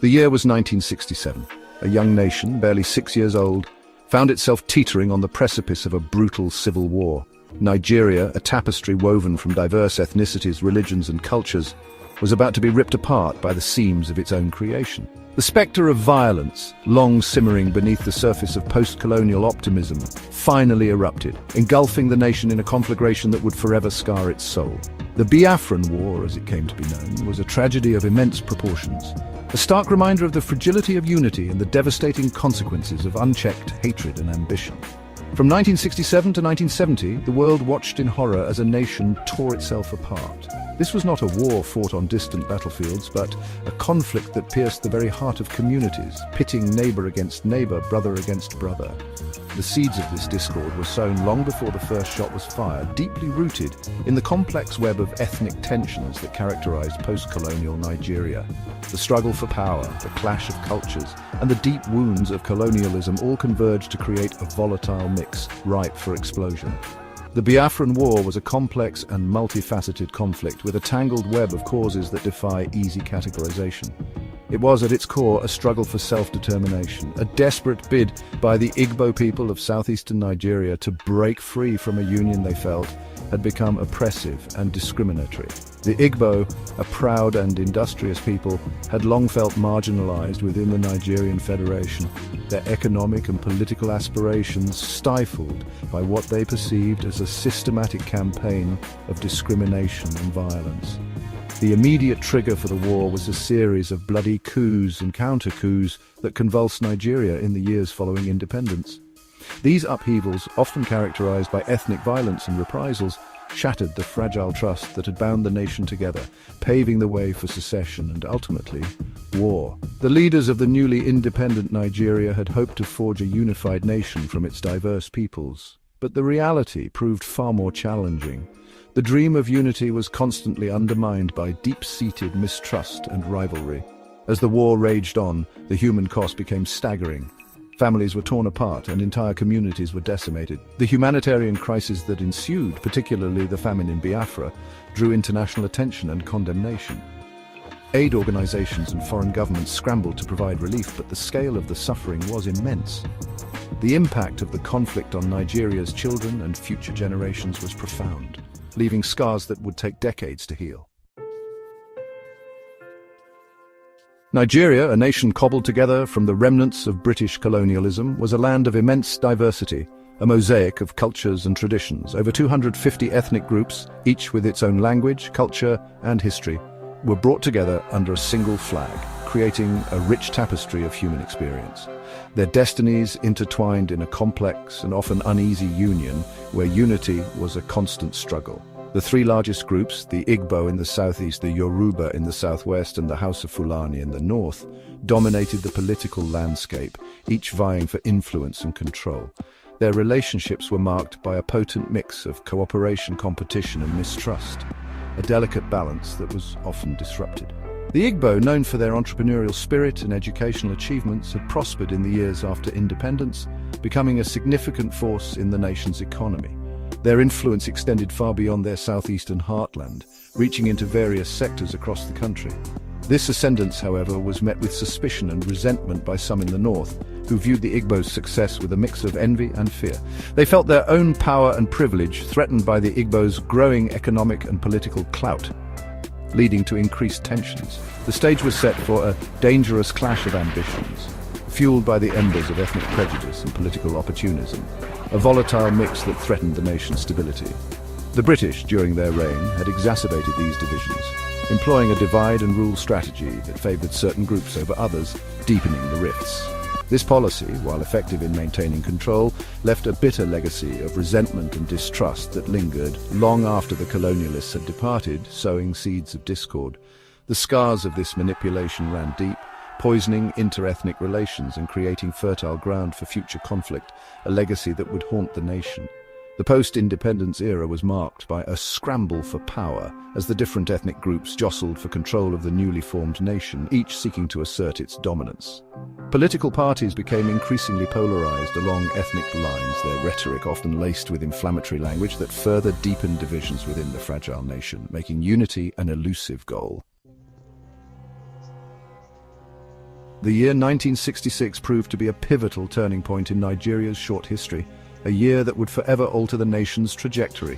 The year was 1967. A young nation, barely 6 years old, found itself teetering on the precipice of a brutal civil war. Nigeria, a tapestry woven from diverse ethnicities, religions and cultures, was about to be ripped apart by the seams of its own creation. The spectre of violence, long simmering beneath the surface of post-colonial optimism, finally erupted, engulfing the nation in a conflagration that would forever scar its soul. The Biafran War, as it came to be known, was a tragedy of immense proportions, a stark reminder of the fragility of unity and the devastating consequences of unchecked hatred and ambition. From 1967 to 1970, the world watched in horror as a nation tore itself apart. This was not a war fought on distant battlefields, but a conflict that pierced the very heart of communities, pitting neighbor against neighbor, brother against brother. The seeds of this discord were sown long before the first shot was fired, deeply rooted in the complex web of ethnic tensions that characterized post-colonial Nigeria. The struggle for power, the clash of cultures, and the deep wounds of colonialism all converged to create a volatile mix ripe for explosion. The Biafran War was a complex and multifaceted conflict with a tangled web of causes that defy easy categorization. It was at its core a struggle for self-determination, a desperate bid by the Igbo people of southeastern Nigeria to break free from a union they felt had become oppressive and discriminatory. The Igbo, a proud and industrious people, had long felt marginalized within the Nigerian Federation, their economic and political aspirations stifled by what they perceived as a systematic campaign of discrimination and violence. The immediate trigger for the war was a series of bloody coups and counter-coups that convulsed Nigeria in the years following independence. These upheavals, often characterized by ethnic violence and reprisals, shattered the fragile trust that had bound the nation together, paving the way for secession and, ultimately, war. The leaders of the newly independent Nigeria had hoped to forge a unified nation from its diverse peoples, but the reality proved far more challenging. The dream of unity was constantly undermined by deep-seated mistrust and rivalry. As the war raged on, the human cost became staggering. Families were torn apart and entire communities were decimated. The humanitarian crisis that ensued, particularly the famine in Biafra, drew international attention and condemnation. Aid organizations and foreign governments scrambled to provide relief, but the scale of the suffering was immense. The impact of the conflict on Nigeria's children and future generations was profound, leaving scars that would take decades to heal. Nigeria, a nation cobbled together from the remnants of British colonialism, was a land of immense diversity, a mosaic of cultures and traditions. Over 250 ethnic groups, each with its own language, culture, and history, were brought together under a single flag, creating a rich tapestry of human experience. Their destinies intertwined in a complex and often uneasy union where unity was a constant struggle. The three largest groups, the Igbo in the southeast, the Yoruba in the southwest, and the House of Fulani in the north, dominated the political landscape, each vying for influence and control. Their relationships were marked by a potent mix of cooperation, competition, and mistrust, a delicate balance that was often disrupted. The Igbo, known for their entrepreneurial spirit and educational achievements, had prospered in the years after independence, becoming a significant force in the nation's economy. Their influence extended far beyond their southeastern heartland, reaching into various sectors across the country. This ascendance, however, was met with suspicion and resentment by some in the north, who viewed the Igbo's success with a mix of envy and fear. They felt their own power and privilege threatened by the Igbo's growing economic and political clout, leading to increased tensions. The stage was set for a dangerous clash of ambitions, fueled by the embers of ethnic prejudice and political opportunism, a volatile mix that threatened the nation's stability. The British, during their reign, had exacerbated these divisions, employing a divide-and-rule strategy that favoured certain groups over others, deepening the rifts. This policy, while effective in maintaining control, left a bitter legacy of resentment and distrust that lingered long after the colonialists had departed, sowing seeds of discord. The scars of this manipulation ran deep, poisoning inter-ethnic relations and creating fertile ground for future conflict, a legacy that would haunt the nation. The post-independence era was marked by a scramble for power as the different ethnic groups jostled for control of the newly formed nation, each seeking to assert its dominance. Political parties became increasingly polarized along ethnic lines, their rhetoric often laced with inflammatory language that further deepened divisions within the fragile nation, making unity an elusive goal. The year 1966 proved to be a pivotal turning point in Nigeria's short history, a year that would forever alter the nation's trajectory.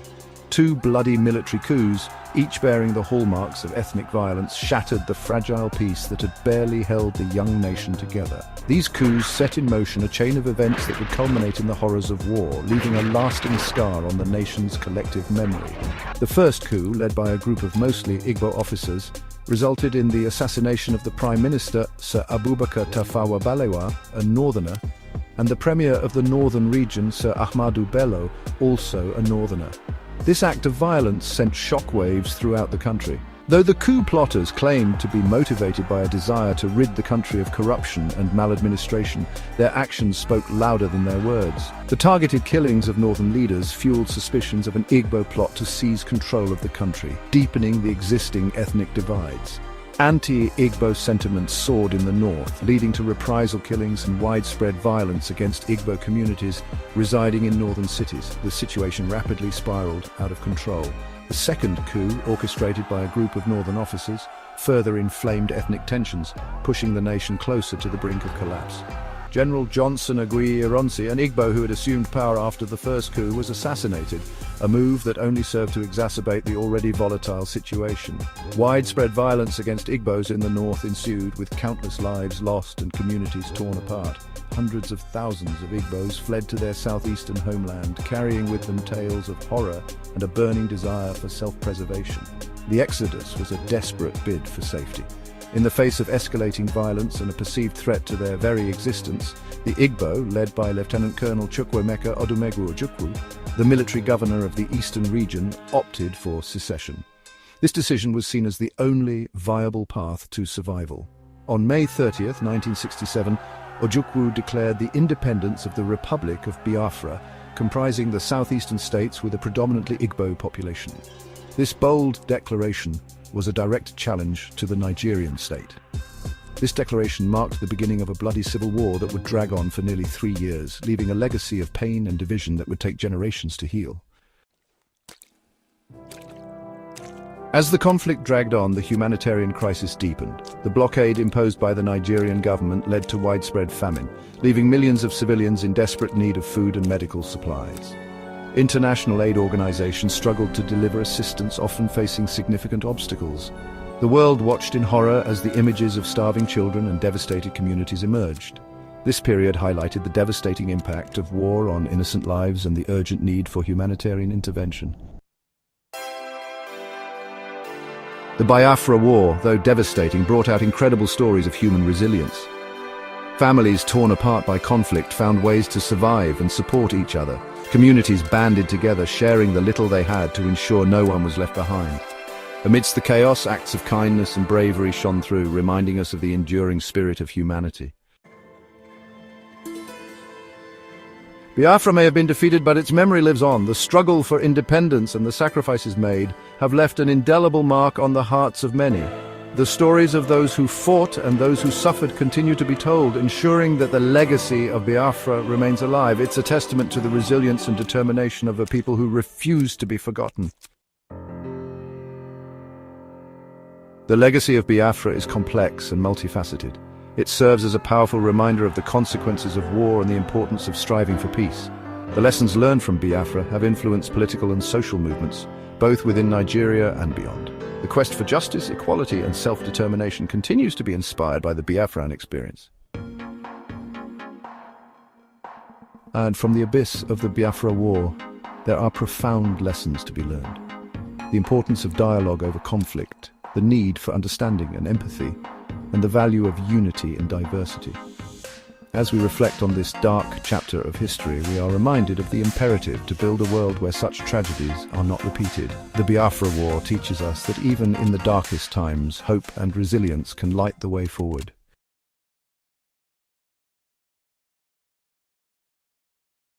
Two bloody military coups, each bearing the hallmarks of ethnic violence, shattered the fragile peace that had barely held the young nation together. These coups set in motion a chain of events that would culminate in the horrors of war, leaving a lasting scar on the nation's collective memory. The first coup, led by a group of mostly Igbo officers, resulted in the assassination of the Prime Minister, Sir Abubakar Tafawa Balewa, a northerner, and the Premier of the Northern Region, Sir Ahmadu Bello, also a northerner. This act of violence sent shockwaves throughout the country. Though the coup plotters claimed to be motivated by a desire to rid the country of corruption and maladministration, their actions spoke louder than their words. The targeted killings of northern leaders fueled suspicions of an Igbo plot to seize control of the country, deepening the existing ethnic divides. Anti-Igbo sentiments soared in the north, leading to reprisal killings and widespread violence against Igbo communities residing in northern cities. The situation rapidly spiraled out of control. The second coup, orchestrated by a group of northern officers, further inflamed ethnic tensions, pushing the nation closer to the brink of collapse. General Johnson Aguiyi Ironsi, an Igbo who had assumed power after the first coup, was assassinated, a move that only served to exacerbate the already volatile situation. Widespread violence against Igbos in the north ensued, with countless lives lost and communities torn apart. Hundreds of thousands of Igbos fled to their southeastern homeland, carrying with them tales of horror and a burning desire for self-preservation. The exodus was a desperate bid for safety. In the face of escalating violence and a perceived threat to their very existence, the Igbo, led by Lieutenant Colonel Chukwuemeka Odumegwu Ojukwu, the military governor of the eastern region, opted for secession. This decision was seen as the only viable path to survival. On May 30th, 1967, Ojukwu declared the independence of the Republic of Biafra, comprising the southeastern states with a predominantly Igbo population. This bold declaration was a direct challenge to the Nigerian state. This declaration marked the beginning of a bloody civil war that would drag on for nearly 3 years, leaving a legacy of pain and division that would take generations to heal. As the conflict dragged on, the humanitarian crisis deepened. The blockade imposed by the Nigerian government led to widespread famine, leaving millions of civilians in desperate need of food and medical supplies. International aid organizations struggled to deliver assistance, often facing significant obstacles. The world watched in horror as the images of starving children and devastated communities emerged. This period highlighted the devastating impact of war on innocent lives and the urgent need for humanitarian intervention. The Biafra War, though devastating, brought out incredible stories of human resilience. Families torn apart by conflict found ways to survive and support each other. Communities banded together, sharing the little they had to ensure no one was left behind. Amidst the chaos, acts of kindness and bravery shone through, reminding us of the enduring spirit of humanity. Biafra may have been defeated, but its memory lives on. The struggle for independence and the sacrifices made have left an indelible mark on the hearts of many. The stories of those who fought and those who suffered continue to be told, ensuring that the legacy of Biafra remains alive. It's a testament to the resilience and determination of a people who refuse to be forgotten. The legacy of Biafra is complex and multifaceted. It serves as a powerful reminder of the consequences of war and the importance of striving for peace. The lessons learned from Biafra have influenced political and social movements, both within Nigeria and beyond. The quest for justice, equality, and self-determination continues to be inspired by the Biafran experience. And from the abyss of the Biafra War, there are profound lessons to be learned. The importance of dialogue over conflict, the need for understanding and empathy, and the value of unity and diversity. As we reflect on this dark chapter of history, we are reminded of the imperative to build a world where such tragedies are not repeated. The Biafra War teaches us that even in the darkest times, hope and resilience can light the way forward.